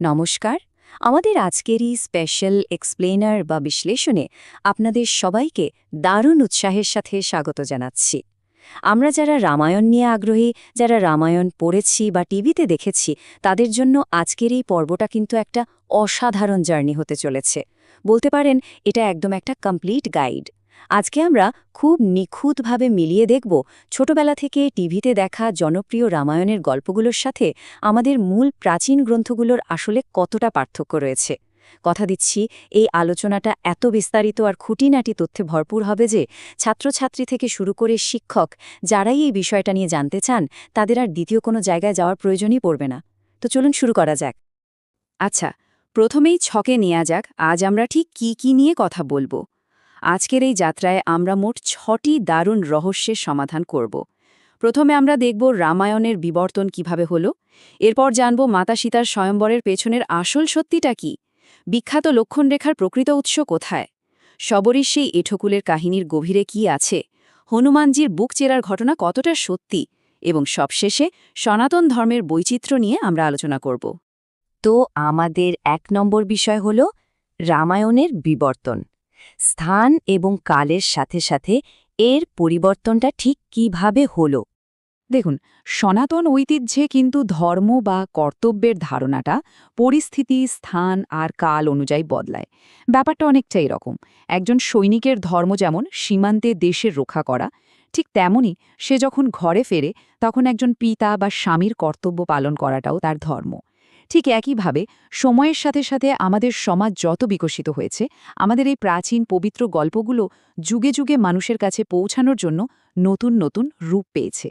নমস্কার। আমাদের আজকের এই স্পেশাল এক্সপ্লেনার বা বিশ্লেষণে আপনাদের সবাইকে দারুণ উৎসাহের সাথে স্বাগত জানাচ্ছি। আমরা যারা রামায়ণ নিয়ে আগ্রহী, যারা রামায়ণ পড়েছি বা টিভিতে দেখেছি, তাদের জন্য আজকের এই পর্বটা কিন্তু একটা অসাধারণ জার্নি হতে চলেছে। বলতে পারেন এটা একদম একটা কমপ্লিট গাইড। আজকে আমরা খুব নিখুঁতভাবে মিলিয়ে দেখব ছোটবেলা থেকে টিভিতে দেখা জনপ্রিয় রামায়ণের গল্পগুলোর সাথে আমাদের মূল প্রাচীন গ্রন্থগুলোর আসলে কতটা পার্থক্য রয়েছে। কথা দিচ্ছি, এই আলোচনাটা এত বিস্তারিত আর খুঁটিনাটি তথ্যে ভরপুর হবে যে ছাত্রছাত্রী থেকে শুরু করে শিক্ষক যারাই এই বিষয়টা নিয়ে জানতে চান, তাদের আর দ্বিতীয় কোনো জায়গায় যাওয়ার প্রয়োজনই পড়বে না। তো চলুন শুরু করা যাক। আচ্ছা, প্রথমেই ছকে নেওয়া যাক আজ আমরা ঠিক কি নিয়ে কথা বলবো। আজকের এই যাত্রায় আমরা মোট ৬টি দারুণ রহস্যের সমাধান করব। প্রথমে আমরা দেখব রামায়ণের বিবর্তন কিভাবে হলো, এরপর জানব মাতা সীতার স্বয়ম্বরের পেছনের আসল সত্যিটা কি, বিখ্যাত লক্ষণরেখার প্রকৃত উৎস কোথায়, শবরীর সেই এঠোকুলের কাহিনীর গভীরে কি আছে, হনুমানজির বুক চেরার ঘটনা কতটা সত্যি, এবং সবশেষে সনাতন ধর্মের বৈচিত্র্য নিয়ে আমরা আলোচনা করব। তো আমাদের ১ নম্বর বিষয় হল রামায়ণের বিবর্তন। স্থান এবং কালের সাথে সাথে এর পরিবর্তনটা ঠিক কিভাবে হলো। দেখুন, সনাতন ঐতিহ্যে কিন্তু ধর্ম বা কর্তব্যের ধারণাটা পরিস্থিতি, স্থান আর কাল অনুযায়ী বদলায়। ব্যাপারটা অনেকটা এরকম। একজন সৈনিকের ধর্ম যেমন সীমান্তে দেশের রক্ষা করা, ঠিক তেমনি সে যখন ঘরে ফেরে তখন একজন পিতা বা স্বামীর কর্তব্য পালন করাটাও তার ধর্ম। ঠিক একইভাবে সময়ের সাথে সাথে আমাদের সমাজ যত বিকশিত হয়েছে, আমাদের এই প্রাচীন পবিত্র গল্পগুলো যুগে যুগে মানুষের কাছে পৌঁছানোর জন্য নতুন নতুন রূপ পেয়েছে।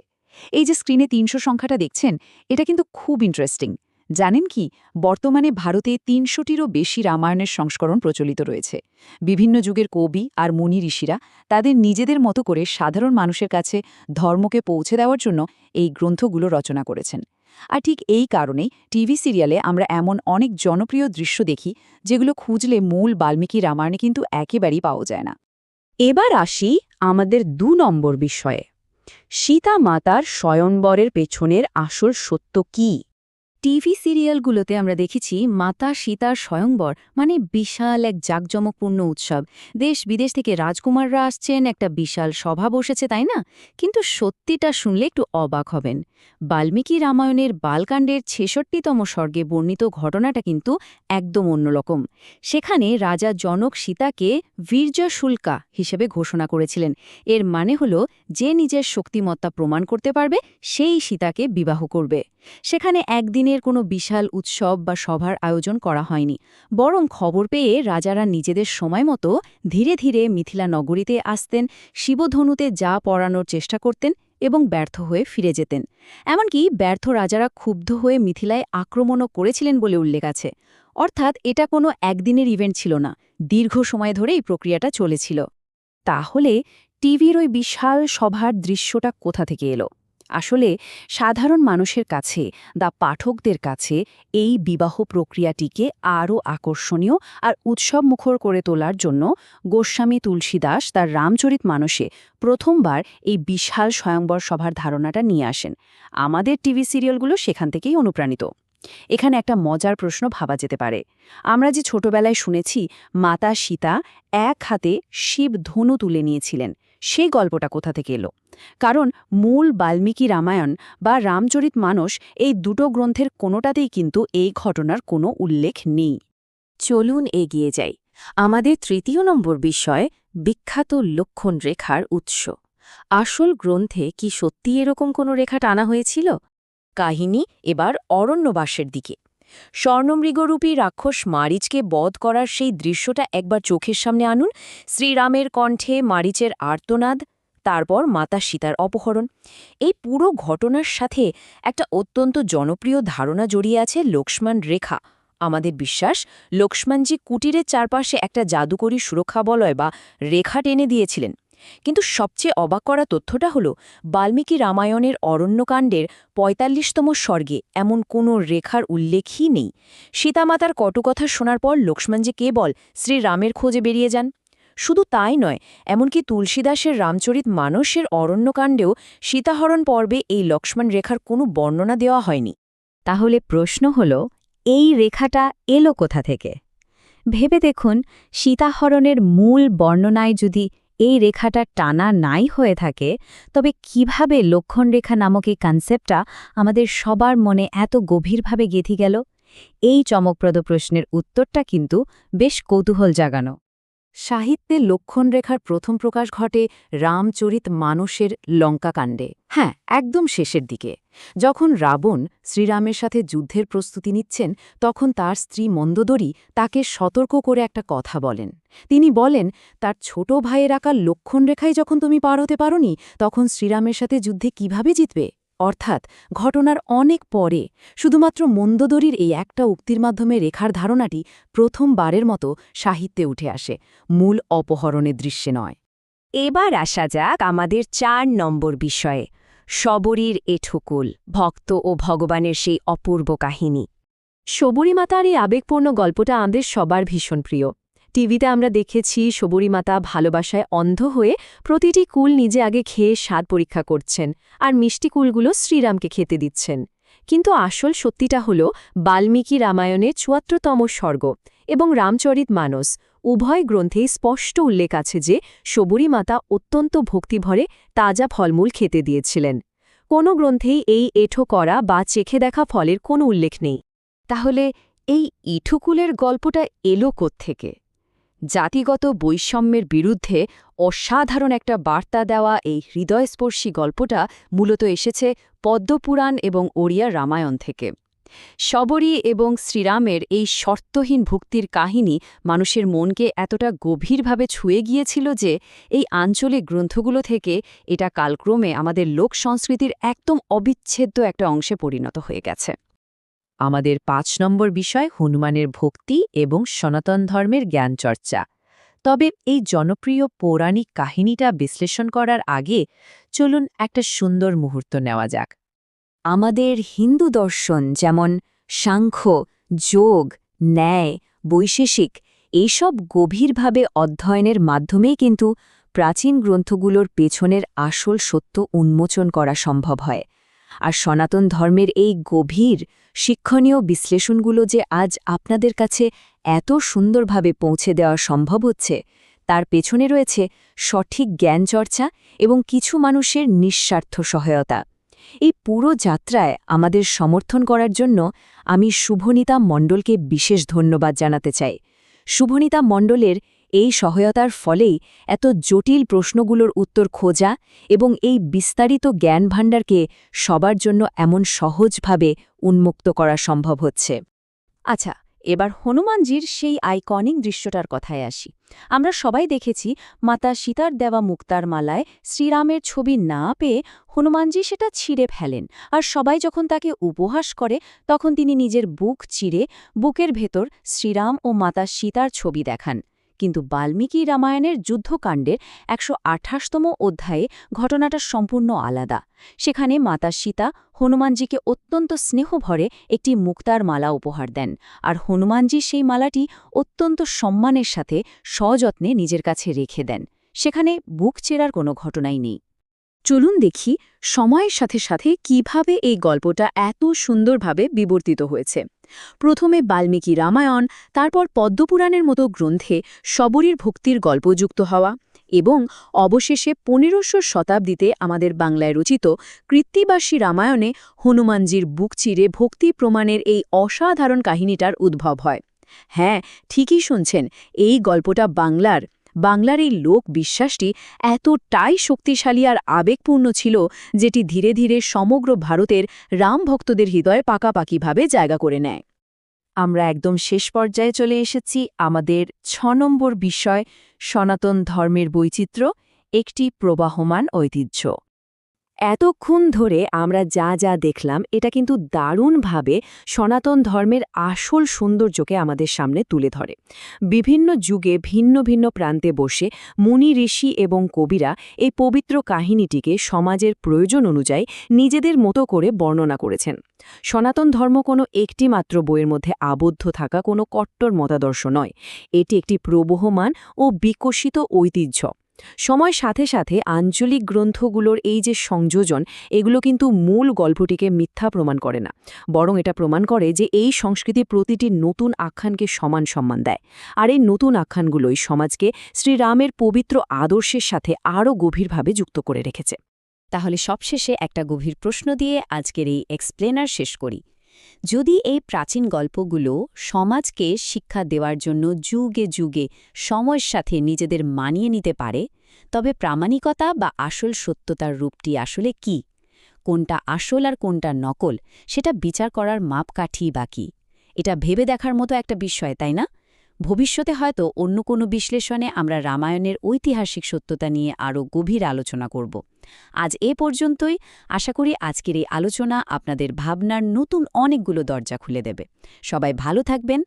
এই যে স্ক্রিনে ৩০০ সংখ্যাটা দেখছেন, এটা কিন্তু খুব ইন্টারেস্টিং। জানেন কি, বর্তমানে ভারতে ৩০০টিরও বেশি রামায়ণের সংস্করণ প্রচলিত রয়েছে। বিভিন্ন যুগের কবি আর মুনি ঋষিরা তাদের নিজেদের মতো করে সাধারণ মানুষের কাছে ধর্মকে পৌঁছে দেওয়ার জন্য এই গ্রন্থগুলো রচনা করেছেন। আর ঠিক এই কারণেই টিভি সিরিয়ালে আমরা এমন অনেক জনপ্রিয় দৃশ্য দেখি যেগুলো খুঁজলে মূল বাল্মীকি রামায়ণে কিন্তু একেবারেই পাওয়া যায় না। এবার আসি আমাদের ২ নম্বর বিষয়ে, সীতা মাতার স্বয়ম্বরের পেছনের আসল সত্য কী। টিভি সিরিয়ালগুলোতে আমরা দেখেছি মাতা সীতার স্বয়ংবর মানে বিশাল এক জাঁকজমকপূর্ণ উৎসব, দেশ বিদেশ থেকে রাজকুমাররা আসছেন, একটা বিশাল সভা বসেছে, তাই না? কিন্তু সত্যিটা শুনলে একটু অবাক হবেন। বাল্মীকি রামায়ণের বালকাণ্ডের ৬৬তম স্বর্গে বর্ণিত ঘটনাটা কিন্তু একদম অন্যরকম। সেখানে রাজা জনক সীতাকে বীর্যশুল্কা হিসেবে ঘোষণা করেছিলেন। এর মানে হল, যে নিজের শক্তিমত্তা প্রমাণ করতে পারবে সেই সীতাকে বিবাহ করবে। সেখানে একদিনের কোনো বিশাল উৎসব বা সভার আয়োজন করা হয়নি, বরং খবর পেয়ে রাজারা নিজেদের সময় মতো ধীরে ধীরে মিথিলা নগরীতে আসতেন, শিবধনুতে যা পরানোর চেষ্টা করতেন এবং ব্যর্থ হয়ে ফিরে যেতেন। এমনকি ব্যর্থ রাজারা ক্ষুব্ধ হয়ে মিথিলায় আক্রমণও করেছিলেন বলে উল্লেখ আছে। অর্থাৎ এটা কোনো একদিনের ইভেন্ট ছিল না, দীর্ঘ সময় ধরে এই প্রক্রিয়াটা চলেছিল। তাহলে টিভির ওই বিশাল সভার দৃশ্যটা কোথা থেকে এলো? আসলে সাধারণ মানুষের কাছে বা পাঠকদের কাছে এই বিবাহ প্রক্রিয়াটিকে আরও আকর্ষণীয় আর উৎসবমুখর করে তোলার জন্য গোস্বামী তুলসীদাস তার রামচরিতমানসে প্রথমবার এই বিশাল স্বয়ংবর সভার ধারণাটা নিয়ে আসেন। আমাদের টিভি সিরিয়ালগুলো সেখান থেকেই অনুপ্রাণিত। এখানে একটা মজার প্রশ্ন ভাবা যেতে পারে। আমরা যে ছোটবেলায় শুনেছি মাতা সীতা এক হাতে শিব ধনু তুলে নিয়েছিলেন, সেই গল্পটা কোথা থেকে এলো? কারণ মূল বাল্মীকি রামায়ণ বা রামচরিতমানস এই দুটো গ্রন্থের কোনোটাতেই কিন্তু এই ঘটনার কোনো উল্লেখ নেই। চলুন এগিয়ে যাই। আমাদের ৩য় নম্বর বিষয়, বিখ্যাত লক্ষণ রেখার উৎস। আসল গ্রন্থে কি সত্যি এরকম কোনো রেখা টানা হয়েছিল? কাহিনী এবার অরণ্যবাসের দিকে। স্বর্ণমৃগরূপী রাক্ষস মারিচকে বধ করার সেই দৃশ্যটা একবার চোখের সামনে আনুন। শ্রীরামের কণ্ঠে মারিচের আর্তনাদ, তারপর মাতা সীতার অপহরণ। এই পুরো ঘটনার সাথে একটা অত্যন্ত জনপ্রিয় ধারণা জড়িয়ে আছে, লক্ষ্মণ রেখা। আমাদের বিশ্বাস, লক্ষ্মণজি কুটিরের চারপাশে একটা জাদুকরী সুরক্ষা বলয় বা রেখা টেনে দিয়েছিলেন। কিন্তু সবচেয়ে অবাক করা তথ্যটা হল, বাল্মীকি রামায়ণের অরণ্যকাণ্ডের ৪৫তম স্বর্গে এমন কোনো রেখার উল্লেখই নেই। সীতামাতার কটুকথা শোনার পর লক্ষ্মণজি কেবল শ্রীরামের খোঁজে বেরিয়ে যান। শুধু তাই নয়, এমনকি তুলসীদাসের রামচরিতমানসের অরণ্যকাণ্ডেও সীতাহরণ পর্বে এই লক্ষ্মণ রেখার কোনো বর্ণনা দেওয়া হয়নি। তাহলে প্রশ্ন হল, এই রেখাটা এলো কোথা থেকে? ভেবে দেখুন, সীতাহরণের মূল বর্ণনায় যদি এই রেখাটা টানা নাই হয়ে থাকে, তবে কিভাবে লক্ষণরেখা নামক এই কনসেপ্টটা আমাদের সবার মনে এত গভীরভাবে গেঁথে গেল? এই চমকপ্রদ প্রশ্নের উত্তরটা কিন্তু বেশ কৌতূহল জাগানো। সাহিত্যে লক্ষণরেখার প্রথম প্রকাশ ঘটে রামচরিত মানসের লঙ্কাকাণ্ডে। হ্যাঁ, একদম শেষের দিকে। যখন রাবণ শ্রীরামের সাথে যুদ্ধের প্রস্তুতি নিচ্ছেন, তখন তার স্ত্রী মন্দোদরী তাকে সতর্ক করে একটা কথা বলেন। তিনি বলেন, তার ছোট ভাইয়ের আঁকা লক্ষণরেখায় যখন তুমি পার হতে পারোনি, তখন শ্রীরামের সাথে যুদ্ধে কিভাবে জিতবে? অর্থাৎ ঘটনার অনেক পরে শুধুমাত্র মন্দোদরীর এই একটা উক্তির মাধ্যমে রেখার ধারণাটি প্রথমবারের মতো সাহিত্যে উঠে আসে, মূল অপহরণের দৃশ্যে নয়। এবার আসা যাক আমাদের ৪ নম্বর বিষয়ে, শবরীর এঠোকুল, ভক্ত ও ভগবানের সেই অপূর্ব কাহিনী। শবরীমাতার এই আবেগপূর্ণ গল্পটা আমাদের সবার ভীষণ প্রিয়। টিভিতে আমরা দেখেছি শবরীমাতা ভালোবাসায় অন্ধ হয়ে প্রতিটি কুল নিজে আগে খেয়ে স্বাদ পরীক্ষা করছেন, আর মিষ্টি কুলগুলো শ্রীরামকে খেতে দিচ্ছেন। কিন্তু আসল সত্যিটা হল বাল্মীকি রামায়ণের ৭৪তম স্বর্গ এবং রামচরিত মানস উভয় গ্রন্থেই স্পষ্ট উল্লেখ আছে যে শবরীমাতা অত্যন্ত ভক্তিভরে তাজা ফলমূল খেতে দিয়েছিলেন। কোনো গ্রন্থেই এই এঠো করা বা চেখে দেখা ফলের কোনো উল্লেখ নেই। তাহলে এই ইঠুকুলের গল্পটা এলো কোত্থেকে? জাতিগত বৈষম্যের বিরুদ্ধে অসাধারণ একটা বার্তা দেওয়া এই হৃদয়স্পর্শী গল্পটা মূলত এসেছে পদ্মপুরাণ এবং ওড়িয়া রামায়ণ থেকে। শবরী এবং শ্রীরামের এই শর্তহীন ভক্তির কাহিনী মানুষের মনকে এতটা গভীরভাবে ছুঁয়ে গিয়েছিল যে এই আঞ্চলিক গ্রন্থগুলো থেকে এটা কালক্রমে আমাদের লোক সংস্কৃতির একদম অবিচ্ছেদ্য একটা অংশে পরিণত হয়ে গেছে। আমাদের ৫ নম্বর বিষয় হনুমানের ভক্তি এবং সনাতন ধর্মের জ্ঞানচর্চা। তবে এই জনপ্রিয় পৌরাণিক কাহিনীটা বিশ্লেষণ করার আগে চলুন একটা সুন্দর মুহূর্ত নেওয়া যাক। আমাদের হিন্দু দর্শন যেমন সাংখ্য, যোগ, ন্যায়, বৈশেষিক এইসব গভীরভাবে অধ্যয়নের মাধ্যমেই কিন্তু প্রাচীন গ্রন্থগুলোর পেছনের আসল সত্য উন্মোচন করা সম্ভব হয়। আর সনাতন ধর্মের এই গভীর শিক্ষণীয় বিশ্লেষণগুলো যে আজ আপনাদের কাছে এত সুন্দরভাবে পৌঁছে দেওয়া সম্ভব হচ্ছে, তার পেছনে রয়েছে সঠিক জ্ঞানচর্চা এবং কিছু মানুষের নিঃস্বার্থ সহায়তা। এই পুরো যাত্রায় আমাদের সমর্থন করার জন্য আমি শুভনীতা মণ্ডলকে বিশেষ ধন্যবাদ জানাতে চাই। শুভনীতা মণ্ডলের এই সহায়তার ফলেই এত জটিল প্রশ্নগুলোর উত্তর খোঁজা এবং এই বিস্তারিত জ্ঞানভাণ্ডারকে সবার জন্য এমন সহজভাবে উন্মুক্ত করা সম্ভব হচ্ছে। আচ্ছা, এবার হনুমানজির সেই আইকনিক দৃশ্যটার কথায় আসি। আমরা সবাই দেখেছি মাতা সীতার দেওয়া মুক্তার মালায় শ্রীরামের ছবি না পেয়ে হনুমানজি সেটা ছিঁড়ে ফেলেন, আর সবাই যখন তাকে উপহাস করে তখন তিনি নিজের বুক চিরে বুকের ভেতর শ্রীরাম ও মাতা সীতার ছবি দেখান। কিন্তু বাল্মীকি রামায়ণের যুদ্ধকাণ্ডের ১২৮তম অধ্যায়ে ঘটনাটা সম্পূর্ণ আলাদা। সেখানে মাতা সীতা হনুমানজিকে অত্যন্ত স্নেহভরে একটি মুক্তার মালা উপহার দেন, আর হনুমানজি সেই মালাটি অত্যন্ত সম্মানের সাথে সযত্নে নিজের কাছে রেখে দেন। সেখানে বুক চেরার কোনো ঘটনাই নেই। চলুন দেখি সময়ের সাথে সাথে কিভাবে এই গল্পটা এত সুন্দরভাবে বিবর্তিত হয়েছে। প্রথমে বাল্মীকি রামায়ণ, তারপর পদ্মপুরাণের মতো গ্রন্থে শবরীর ভক্তির গল্প যুক্ত হওয়া এবং অবশেষে ১৫০০ শতাব্দীতে আমাদের বাংলায় রচিত কৃত্তিবাসী রামায়ণে হনুমানজির বুক চিরে ভক্তি প্রমাণের এই অসাধারণ কাহিনীটার উদ্ভব হয়। হ্যাঁ, ঠিকই শুনছেন, এই গল্পটা বাংলার এই লোক বিশ্বাসটি এতটাই শক্তিশালী আর আবেগপূর্ণ ছিল, যেটি ধীরে ধীরে সমগ্র ভারতের রাম ভক্তদের হৃদয়ে পাকাপাকিভাবে জায়গা করে নেয়। আমরা একদম শেষ পর্যায়ে চলে এসেছি আমাদের ৬ নম্বর বিষয়, সনাতন ধর্মের বৈচিত্র্য, একটি প্রবাহমান ঐতিহ্য। এতক্ষণ ধরে আমরা যা যা দেখলাম এটা কিন্তু দারুণভাবে সনাতন ধর্মের আসল সৌন্দর্যকে আমাদের সামনে তুলে ধরে। বিভিন্ন যুগে ভিন্ন ভিন্ন প্রান্তে বসে মুনি ঋষি এবং কবিরা এই পবিত্র কাহিনীটিকে সমাজের প্রয়োজন অনুযায়ী নিজেদের মতো করে বর্ণনা করেছেন। সনাতন ধর্ম কোনো একটি মাত্র বইয়ের মধ্যে আবদ্ধ থাকা কোনো কট্টর মতাদর্শ নয়, এটি একটি প্রবহমান ও বিকশিত ঐতিহ্য সময়ের সাথে সাথে আঞ্চলিক গ্রন্থগুলোর এই যে সংযোজন, এগুলো কিন্তু মূল গল্পটিকে মিথ্যা প্রমাণ করে না, বরং এটা প্রমাণ করে যে এই সংস্কৃতি প্রতিটি নতুন আখ্যানকে সমান সম্মান দেয়। আর এই নতুন আখ্যানগুলোই সমাজকে শ্রীরামের পবিত্র আদর্শের সাথে আরও গভীরভাবে যুক্ত করে রেখেছে। তাহলে সবশেষে একটা গভীর প্রশ্ন দিয়ে আজকের এই এক্সপ্লেনার শেষ করি। যদি এই প্রাচীন গল্পগুলো সমাজকে শিক্ষা দেওয়ার জন্য যুগে যুগে সময়ের সাথে নিজেদের মানিয়ে নিতে পারে, তবে প্রামাণিকতা বা আসল সত্যতার রূপটি আসলে কি? কোনটা আসল আর কোনটা নকল, সেটা বিচার করার মাপকাঠি বা কি? এটা ভেবে দেখার মতো একটা বিষয়, তাই না? ভবিষ্যতে হয়তো অন্য কোনো বিশ্লেষণে আমরা রামায়ণের ঐতিহাসিক সত্যতা নিয়ে আরও গভীর আলোচনা করব। আজ এ পর্যন্তই। আশা করি আজকের এই আলোচনা আপনাদের ভাবনার নতুন অনেকগুলো দরজা খুলে দেবে। সবাই ভালো থাকবেন,